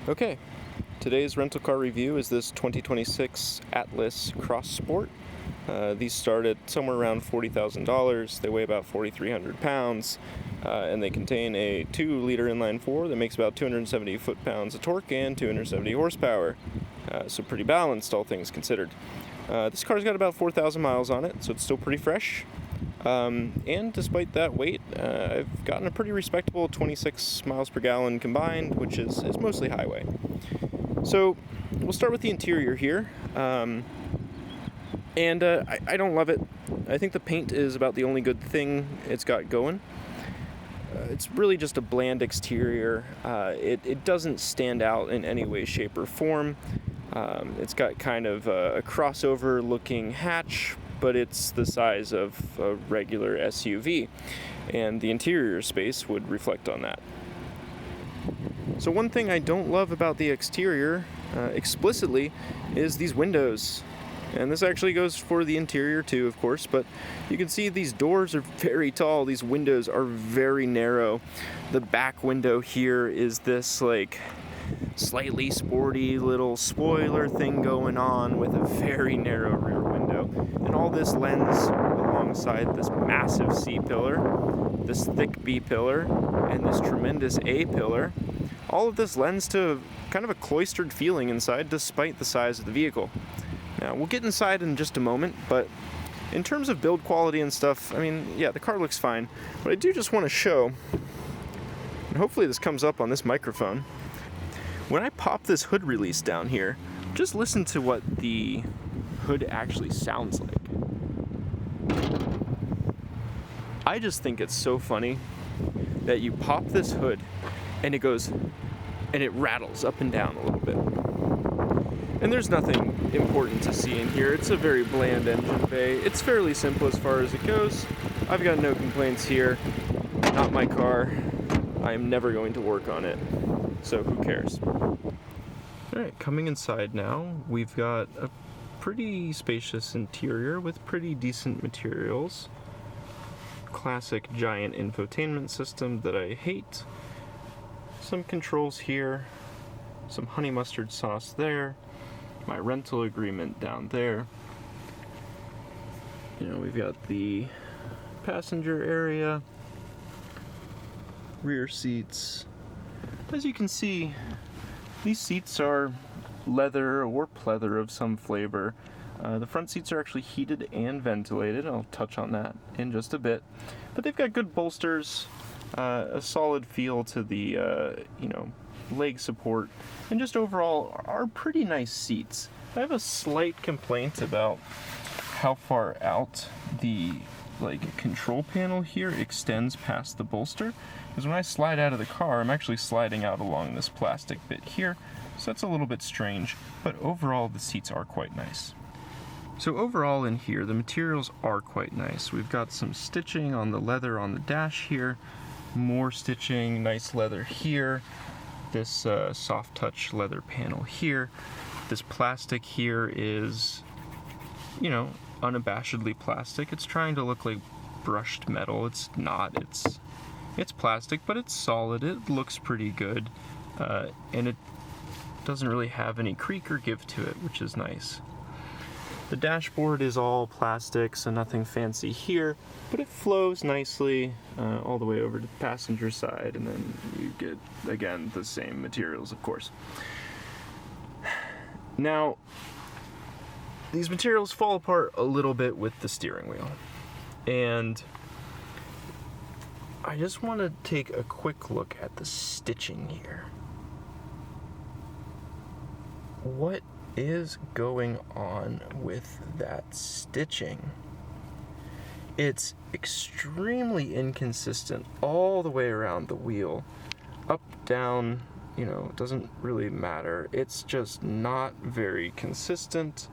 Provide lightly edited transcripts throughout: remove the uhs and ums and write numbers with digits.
Okay, today's rental car review is this 2026 Atlas Cross Sport. These start at somewhere around $40,000. They weigh about 4,300 pounds, and they contain a 2-liter inline-4 that makes about 270 foot-pounds of torque and 270 horsepower. So pretty balanced, all things considered. This car's got about 4,000 miles on it, so it's still pretty fresh. And despite that weight, I've gotten a pretty respectable 26 miles per gallon combined, which is mostly highway. So we'll start with the interior here. I don't love it. I think the paint is about the only good thing it's got going. It's really just a bland exterior. It doesn't stand out in any way, shape, or form. It's got kind of a crossover looking hatch, but it's the size of a regular SUV, and the interior space would reflect on that. So one thing I don't love about the exterior, explicitly, is these windows. And this actually goes for the interior too, of course, but you can see these doors are very tall, these windows are very narrow. The back window here is this like slightly sporty little spoiler thing going on with a very narrow rear window. And all this lens alongside this massive C pillar, this thick B pillar, and this tremendous A pillar, all of this lends to kind of a cloistered feeling inside despite the size of the vehicle. Now, we'll get inside in just a moment, but in terms of build quality and stuff, I mean, yeah, the car looks fine. But I do just want to show, and hopefully this comes up on this microphone, when I pop this hood release down here, just listen to what the hood actually sounds like. I just think it's so funny that you pop this hood and it goes, and it rattles up and down a little bit. And there's nothing important to see in here. It's a very bland engine bay. It's fairly simple as far as it goes. I've got no complaints here. Not my car. I am never going to work on it. So who cares? Alright, coming inside now, we've got a pretty spacious interior with pretty decent materials. Classic giant infotainment system that I hate. Some controls here. Some honey mustard sauce there. My rental agreement down there. You know, we've got the passenger area, rear seats. As you can see, these seats are leather or pleather of some flavor. The front seats are actually heated and ventilated. I'll touch on that in just a bit. But they've got good bolsters, a solid feel to the, leg support, and just overall are pretty nice seats. I have a slight complaint about how far out the control panel here extends past the bolster, because when I slide out of the car, I'm actually sliding out along this plastic bit here, so that's a little bit strange, but overall the seats are quite nice. So overall in here, the materials are quite nice. We've got some stitching on the leather on the dash here, more stitching, nice leather here, this soft touch leather panel here. This plastic here is, unabashedly plastic. It's trying to look like brushed metal. It's not. It's plastic, but it's solid. It looks pretty good, and it doesn't really have any creak or give to it, which is nice. The dashboard is all plastic, so nothing fancy here, but it flows nicely all the way over to the passenger side, and then you get, again, the same materials, of course. Now, these materials fall apart a little bit with the steering wheel, and I just want to take a quick look at the stitching here. What is going on with that stitching? It's extremely inconsistent all the way around the wheel. Up, down, it doesn't really matter. It's just not very consistent.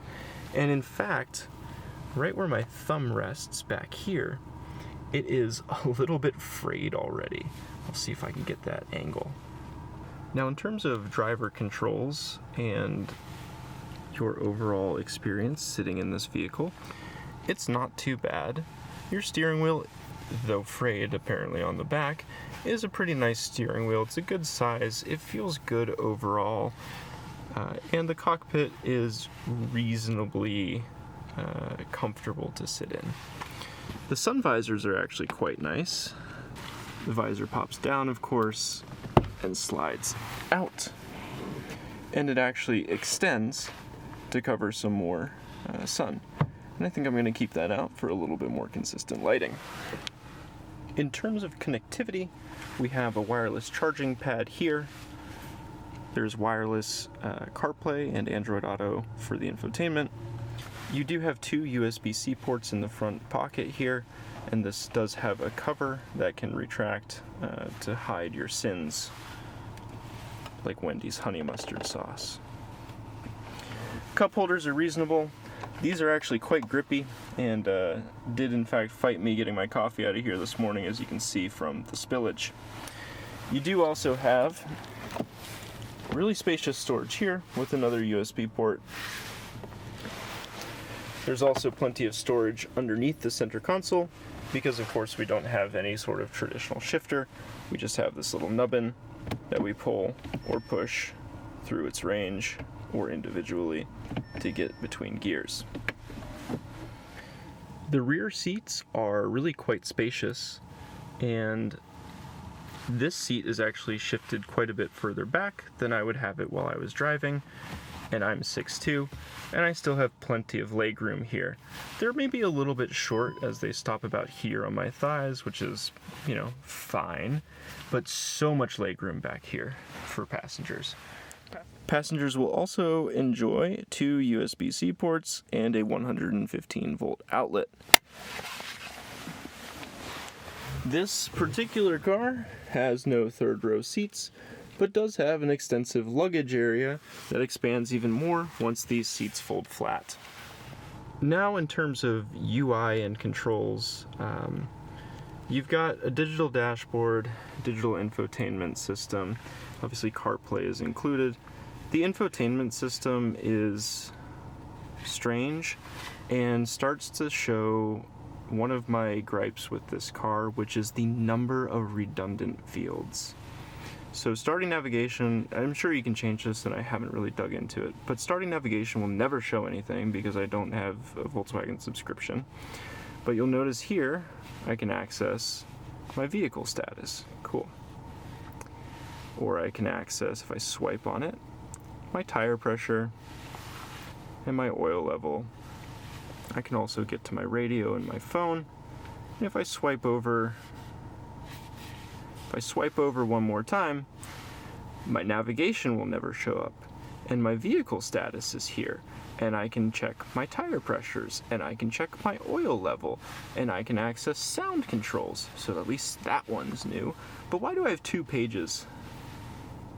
And in fact, right where my thumb rests back here, it is a little bit frayed already. I'll see if I can get that angle. Now, in terms of driver controls and your overall experience sitting in this vehicle, it's not too bad. Your steering wheel though frayed apparently on the back, is a pretty nice steering wheel. It's a good size. It feels good overall. And the cockpit is reasonably comfortable to sit in. The sun visors are actually quite nice. The visor pops down, of course, and slides out. And it actually extends to cover some more sun. And I think I'm going to keep that out for a little bit more consistent lighting. In terms of connectivity, we have a wireless charging pad here. There's wireless CarPlay and Android Auto for the infotainment. You do have two USB-C ports in the front pocket here, and this does have a cover that can retract to hide your sins, like Wendy's honey mustard sauce. Cup holders are reasonable. These are actually quite grippy and did in fact fight me getting my coffee out of here this morning, as you can see from the spillage. You do also have really spacious storage here with another USB port. There's also plenty of storage underneath the center console because, of course, we don't have any sort of traditional shifter. We just have this little nubbin that we pull or push through its range or individually to get between gears. The rear seats are really quite spacious, and this seat is actually shifted quite a bit further back than I would have it while I was driving, and I'm 6'2", and I still have plenty of legroom here. They're maybe a little bit short as they stop about here on my thighs, which is, fine, but so much legroom back here for passengers. Passengers will also enjoy two USB-C ports and a 115-volt outlet. This particular car has no third row seats, but does have an extensive luggage area that expands even more once these seats fold flat. Now, in terms of UI and controls, you've got a digital dashboard, digital infotainment system. Obviously, CarPlay is included. The infotainment system is strange and starts to show one of my gripes with this car, which is the number of redundant fields. So starting navigation, I'm sure you can change this and I haven't really dug into it, but starting navigation will never show anything because I don't have a Volkswagen subscription. But you'll notice here, I can access my vehicle status. Cool. Or I can access, if I swipe on it, my tire pressure and my oil level. I can also get to my radio and my phone. And if I swipe over one more time, my navigation will never show up. And my vehicle status is here. And I can check my tire pressures, and I can check my oil level, and I can access sound controls. So at least that one's new. But why do I have 2 pages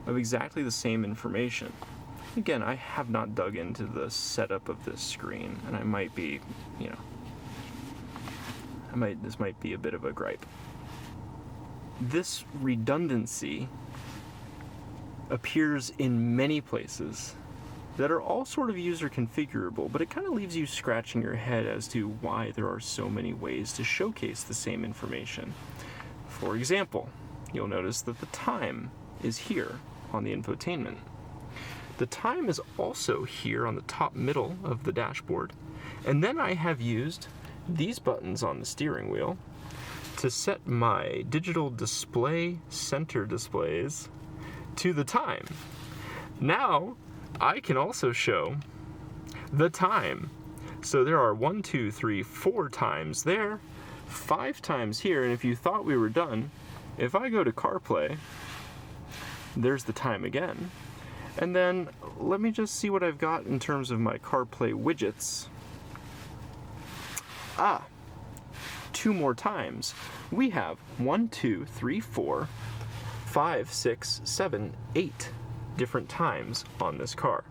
of exactly the same information? Again, I have not dug into the setup of this screen, and I might be, this might be a bit of a gripe. This redundancy appears in many places that are all sort of user configurable, but it kind of leaves you scratching your head as to why there are so many ways to showcase the same information. For example, you'll notice that the time is here on the infotainment. The time is also here on the top middle of the dashboard. And then I have used these buttons on the steering wheel to set my digital display center displays to the time. Now, I can also show the time. So there are 1, 2, 3, 4 times there, 5 times here, and if you thought we were done, if I go to CarPlay, there's the time again. And then let me just see what I've got in terms of my CarPlay widgets. 2 more times. We have 1, 2, 3, 4, 5, 6, 7, 8 different times on this car.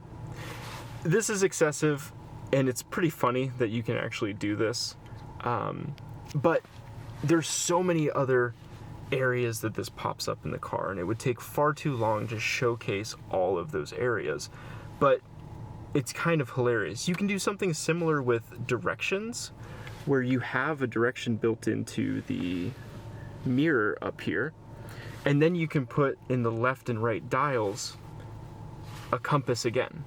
This is excessive, and it's pretty funny that you can actually do this. But there's so many other areas that this pops up in the car, and it would take far too long to showcase all of those areas. But it's kind of hilarious. You can do something similar with directions, where you have a direction built into the mirror up here, and then you can put in the left and right dials a compass again.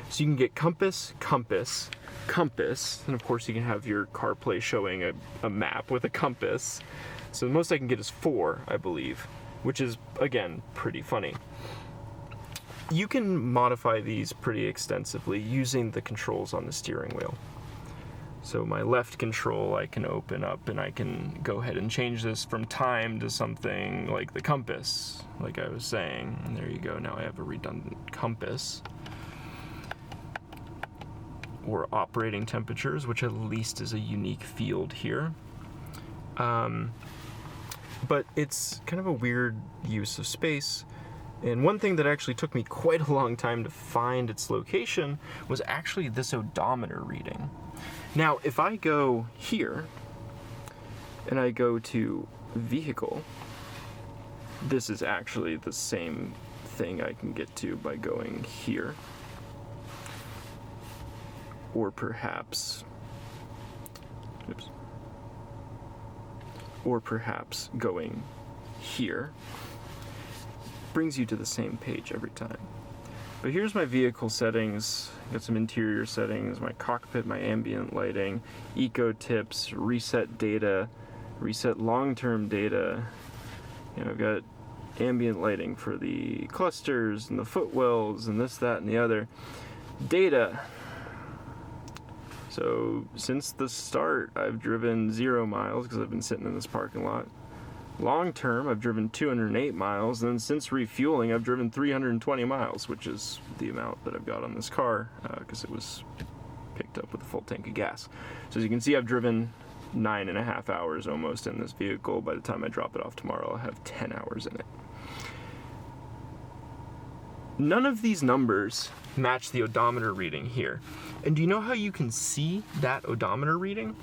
So you can get compass, compass, compass, and of course you can have your CarPlay showing a map with a compass. So the most I can get is 4, I believe, which is, again, pretty funny. You can modify these pretty extensively using the controls on the steering wheel. So my left control I can open up and I can go ahead and change this from time to something like the compass, like I was saying. And there you go, now I have a redundant compass. Or operating temperatures, which at least is a unique field here. But it's kind of a weird use of space. And one thing that actually took me quite a long time to find its location was actually this odometer reading. Now, if I go here, and I go to vehicle, this is actually the same thing I can get to by going here. Or perhaps, going here. Brings you to the same page every time. But here's my vehicle settings. Got some interior settings, my cockpit, my ambient lighting, eco tips, reset data, reset long-term data. I've got ambient lighting for the clusters and the footwells and this, that, and the other. Data. So since the start, I've driven 0 miles because I've been sitting in this parking lot. Long term, I've driven 208 miles, and then since refueling, I've driven 320 miles, which is the amount that I've got on this car because it was picked up with a full tank of gas. So as you can see, I've driven 9.5 hours almost in this vehicle. By the time I drop it off tomorrow, I'll have 10 hours in it. None of these numbers match the odometer reading here. And do you know how you can see that odometer reading?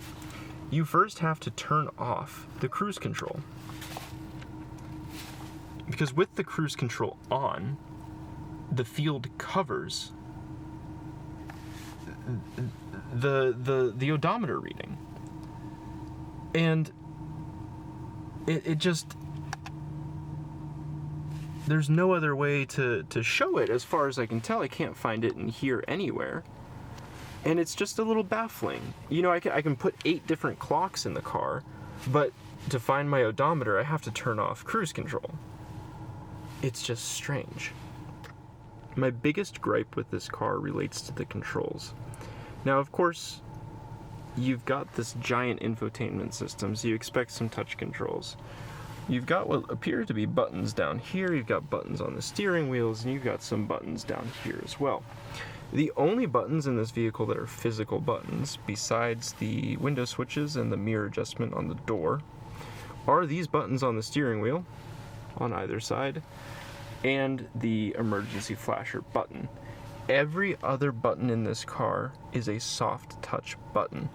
You first have to turn off the cruise control. Because with the cruise control on, the field covers the odometer reading. And it just, there's no other way to show it as far as I can tell. I can't find it in here anywhere. And it's just a little baffling. I can put 8 different clocks in the car, but to find my odometer, I have to turn off cruise control. It's just strange. My biggest gripe with this car relates to the controls. Now, of course, you've got this giant infotainment system, so you expect some touch controls. You've got what appear to be buttons down here, you've got buttons on the steering wheels, and you've got some buttons down here as well. The only buttons in this vehicle that are physical buttons, besides the window switches and the mirror adjustment on the door, are these buttons on the steering wheel, on either side, and the emergency flasher button. Every other button in this car is a soft touch button.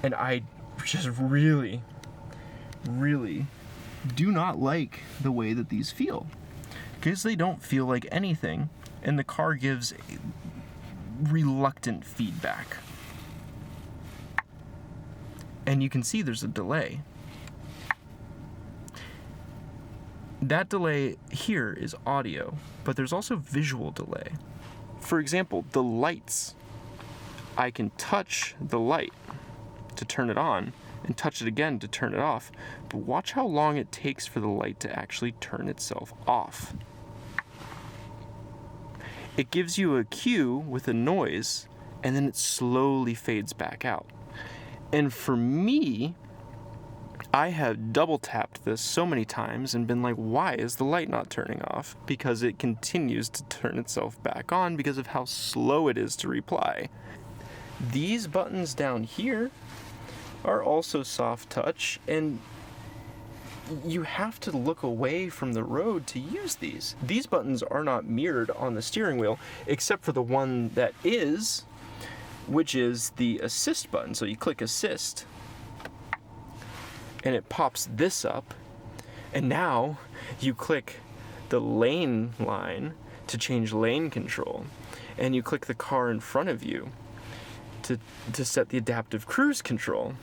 And I just really do not like the way that these feel. Because they don't feel like anything, and the car gives reluctant feedback. And you can see there's a delay. That delay here is audio, but there's also visual delay. For example, the lights. I can touch the light to turn it on and touch it again to turn it off, but watch how long it takes for the light to actually turn itself off. It gives you a cue with a noise, and then it slowly fades back out. And for me, I have double tapped this so many times and been like, why is the light not turning off? Because it continues to turn itself back on because of how slow it is to reply. These buttons down here are also soft touch, and you have to look away from the road to use these. These buttons are not mirrored on the steering wheel, except for the one that is, which is the assist button. So you click assist, and it pops this up, and now you click the lane line to change lane control, and you click the car in front of you to set the adaptive cruise control.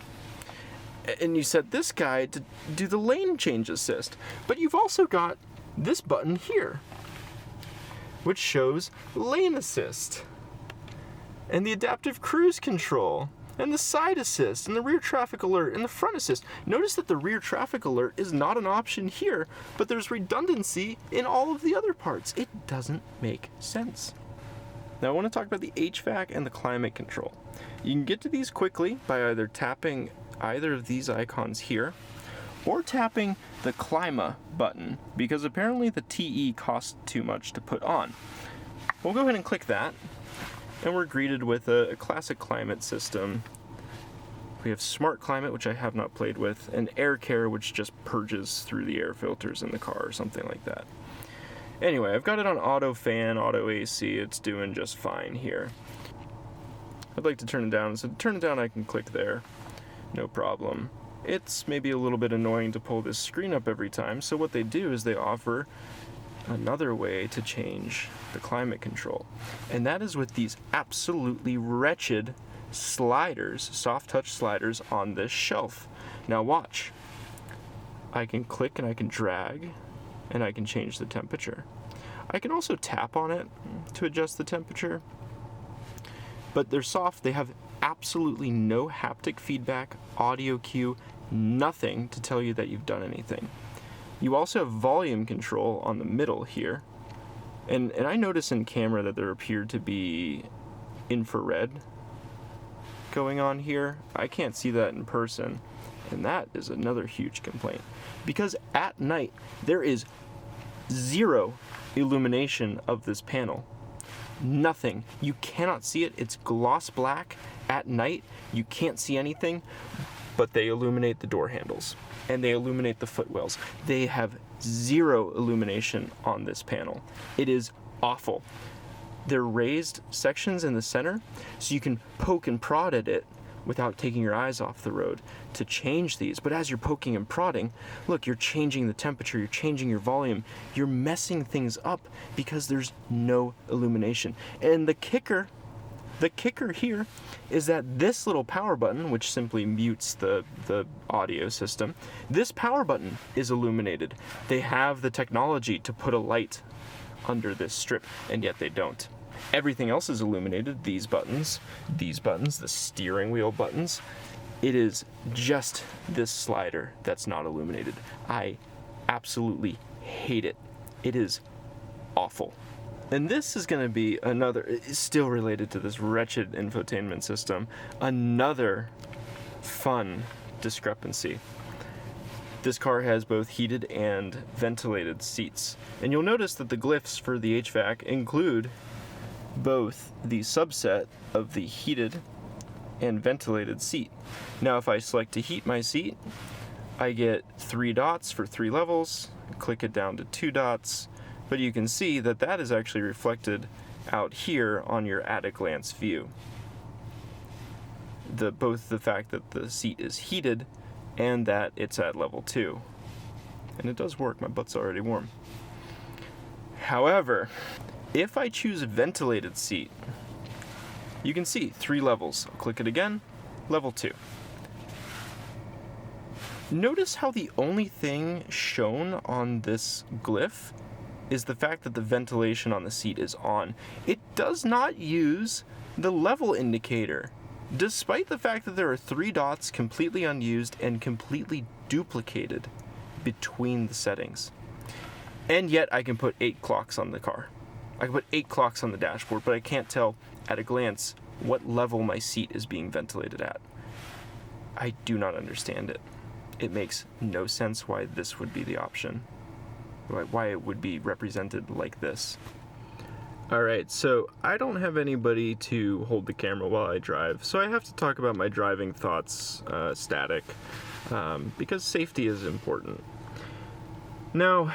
And you set this guy to do the lane change assist. But you've also got this button here, which shows lane assist, and the adaptive cruise control, and the side assist, and the rear traffic alert, and the front assist. Notice that the rear traffic alert is not an option here, but there's redundancy in all of the other parts. It doesn't make sense. Now I want to talk about the HVAC and the climate control. You can get to these quickly by either tapping either of these icons here, or tapping the Clima button, because apparently the TE costs too much to put on. We'll go ahead and click that, and we're greeted with a classic climate system. We have Smart Climate, which I have not played with, and Air Care, which just purges through the air filters in the car or something like that. Anyway, I've got it on auto fan, auto AC, it's doing just fine here. I'd like to turn it down, so to turn it down I can click there, no problem. It's maybe a little bit annoying to pull this screen up every time, so what they do is they offer another way to change the climate control. And that is with these absolutely wretched sliders, soft touch sliders on this shelf. Now watch. I can click and I can drag and I can change the temperature. I can also tap on it to adjust the temperature. But they're soft, they have absolutely no haptic feedback, audio cue, nothing to tell you that you've done anything. You also have volume control on the middle here. And I notice in camera that there appeared to be infrared going on here. I can't see that in person. And that is another huge complaint. Because at night, there is zero illumination of this panel. Nothing. You cannot see it. It's gloss black. At night, you can't see anything, but they illuminate the door handles and they illuminate the footwells. They have zero illumination on this panel. It is awful. They're raised sections in the center, so you can poke and prod at it without taking your eyes off the road to change these. But as you're poking and prodding, look, you're changing the temperature, you're changing your volume, you're messing things up because there's no illumination. And the kicker here is that this little power button, which simply mutes the audio system, this power button is illuminated. They have the technology to put a light under this strip, and yet they don't. Everything else is illuminated. These buttons, the steering wheel buttons. It is just this slider that's not illuminated. I absolutely hate it. It is awful. And this is going to be another, still related to this wretched infotainment system, another fun discrepancy. This car has both heated and ventilated seats. And you'll notice that the glyphs for the HVAC include both the subset of the heated and ventilated seat. Now if I select to heat my seat, I get 3 dots for 3 levels, click it down to 2 dots, but you can see that that is actually reflected out here on your at-a-glance view. Both the fact that the seat is heated and that it's at level 2. And it does work, my butt's already warm. However, if I choose a ventilated seat, you can see 3 levels. I'll click it again, level 2. Notice how the only thing shown on this glyph is the fact that the ventilation on the seat is on. It does not use the level indicator, despite the fact that there are 3 dots completely unused and completely duplicated between the settings. And yet I can put 8 clocks on the car. I can put 8 clocks on the dashboard, but I can't tell at a glance what level my seat is being ventilated at. I do not understand it. It makes no sense why this would be the option. Why it would be represented like this. Alright, so I don't have anybody to hold the camera while I drive, so I have to talk about my driving thoughts static, because safety is important. Now,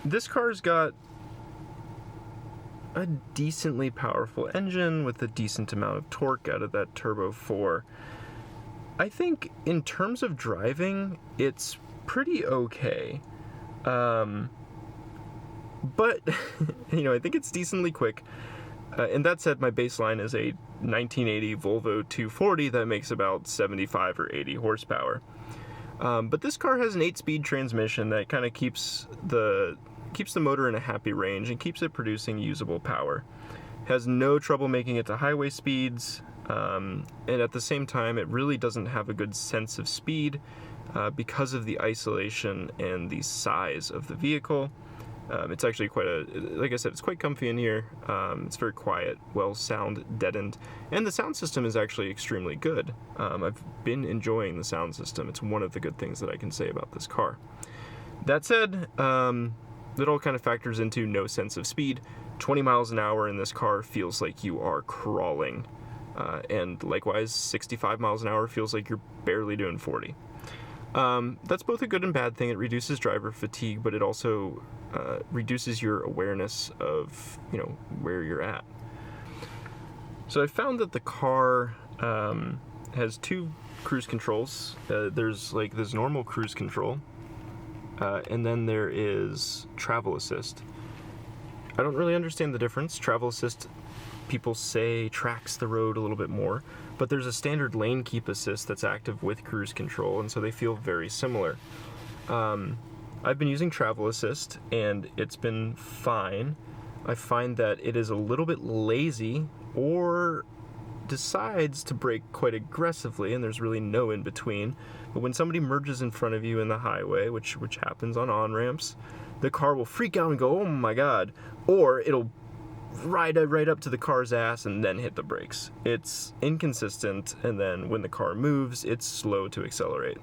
this car's got a decently powerful engine with a decent amount of torque out of that Turbo 4. I think in terms of driving, it's pretty okay. But, I think it's decently quick. And that said, my baseline is a 1980 Volvo 240 that makes about 75 or 80 horsepower. But this car has an 8-speed transmission that kind of keeps the motor in a happy range and keeps it producing usable power. Has no trouble making it to highway speeds, and at the same time, it really doesn't have a good sense of speed because of the isolation and the size of the vehicle. It's actually like I said, it's quite comfy in here. It's very quiet, well sound deadened, and the sound system is actually extremely good. I've been enjoying the sound system. It's one of the good things that I can say about this car. That said, it all kind of factors into no sense of speed. 20 miles an hour in this car feels like you are crawling, and likewise 65 miles an hour feels like you're barely doing 40. That's both a good and bad thing. It reduces driver fatigue, but it also reduces your awareness of, where you're at. So I found that the car has 2 cruise controls. There's like this normal cruise control, and then there is travel assist. I don't really understand the difference. Travel assist, people say, tracks the road a little bit more, but there's a standard lane keep assist that's active with cruise control, and so they feel very similar. I've been using travel assist, and it's been fine. I find that it is a little bit lazy or decides to brake quite aggressively, and there's really no in between. But when somebody merges in front of you in the highway, which happens on on-ramps, the car will freak out and go, oh my god, or it'll ride right up to the car's ass and then hit the brakes. It's inconsistent, and then when the car moves, it's slow to accelerate.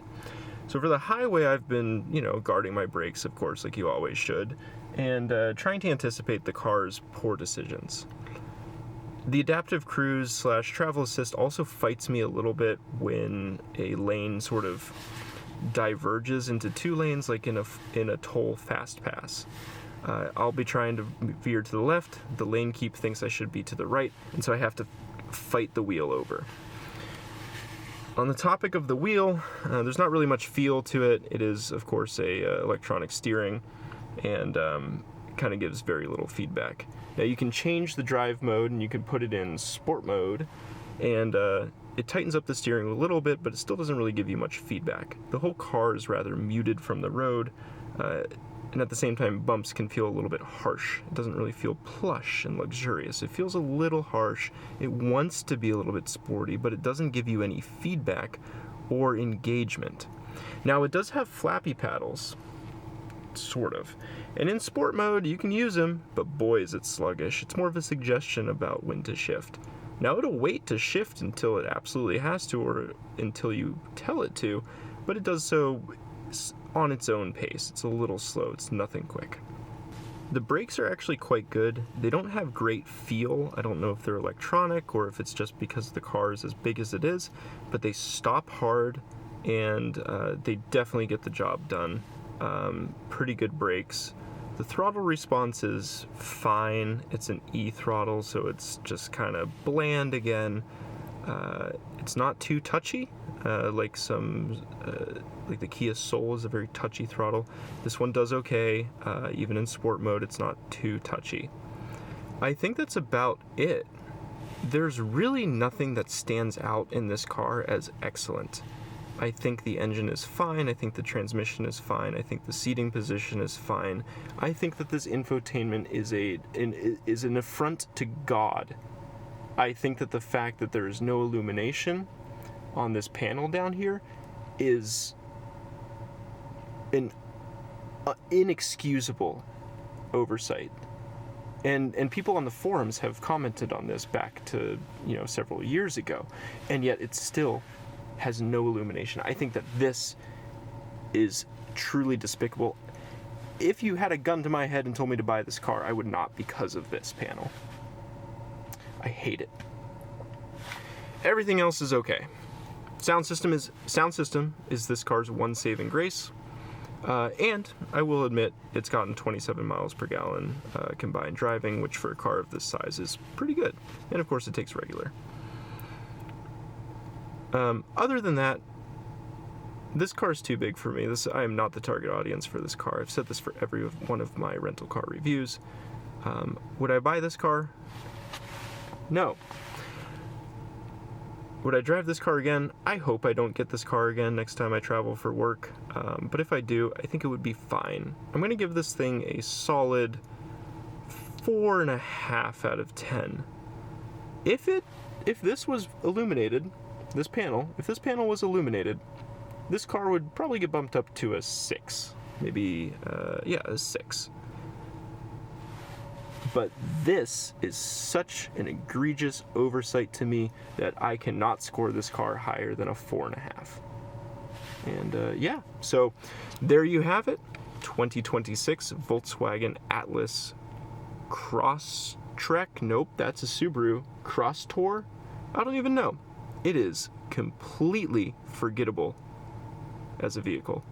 So for the highway, I've been, guarding my brakes, of course, like you always should, and trying to anticipate the car's poor decisions. The adaptive cruise / travel assist also fights me a little bit when a lane sort of diverges into 2 lanes, like in a toll fast pass. I'll be trying to veer to the left, the lane keep thinks I should be to the right, and so I have to fight the wheel over. On the topic of the wheel, there's not really much feel to it. It is, of course, a electronic steering, and kind of gives very little feedback. Now you can change the drive mode, and you can put it in sport mode, and it tightens up the steering a little bit, but it still doesn't really give you much feedback. The whole car is rather muted from the road, and at the same time, bumps can feel a little bit harsh. It doesn't really feel plush and luxurious. It feels a little harsh. It wants to be a little bit sporty, but it doesn't give you any feedback or engagement. Now, it does have flappy paddles, sort of. And in sport mode, you can use them, but boy, is it sluggish. It's more of a suggestion about when to shift. Now, it'll wait to shift until it absolutely has to, or until you tell it to, but it does so on its own pace. It's a little slow. It's nothing quick. The brakes are actually quite good. They don't have great feel. I don't know if they're electronic or if it's just because the car is as big as it is, but they stop hard, and they definitely get the job done. Pretty good brakes. The throttle response is fine. It's an e-throttle, so it's just kind of bland again. It's not too touchy, like the Kia Soul is a very touchy throttle. This one does okay. Even in sport mode, it's not too touchy. I think that's about it. There's really nothing that stands out in this car as excellent. I think the engine is fine. I think the transmission is fine. I think the seating position is fine. I think that this infotainment is an affront to God. I think that the fact that there is no illumination on this panel down here is an inexcusable oversight. And people on the forums have commented on this back to, several years ago, and yet it still has no illumination. I think that this is truly despicable. If you had a gun to my head and told me to buy this car, I would not, because of this panel. I hate it. Everything else is okay. Sound system is this car's one saving grace. And I will admit, it's gotten 27 miles per gallon combined driving, which for a car of this size is pretty good. And of course, it takes regular. Other than that, this car is too big for me. I am not the target audience for this car. I've said this for every one of my rental car reviews. Would I buy this car? No. Would I drive this car again? I hope I don't get this car again next time I travel for work. But if I do, I think it would be fine. I'm going to give this thing a solid 4.5 out of 10. If this was illuminated, this panel was illuminated, this car would probably get bumped up to a 6. Maybe, a 6. But this is such an egregious oversight to me that I cannot score this car higher than a 4.5. And so there you have it. 2026 Volkswagen Atlas Crosstrek. Nope, that's a Subaru. Crosstour? I don't even know. It is completely forgettable as a vehicle.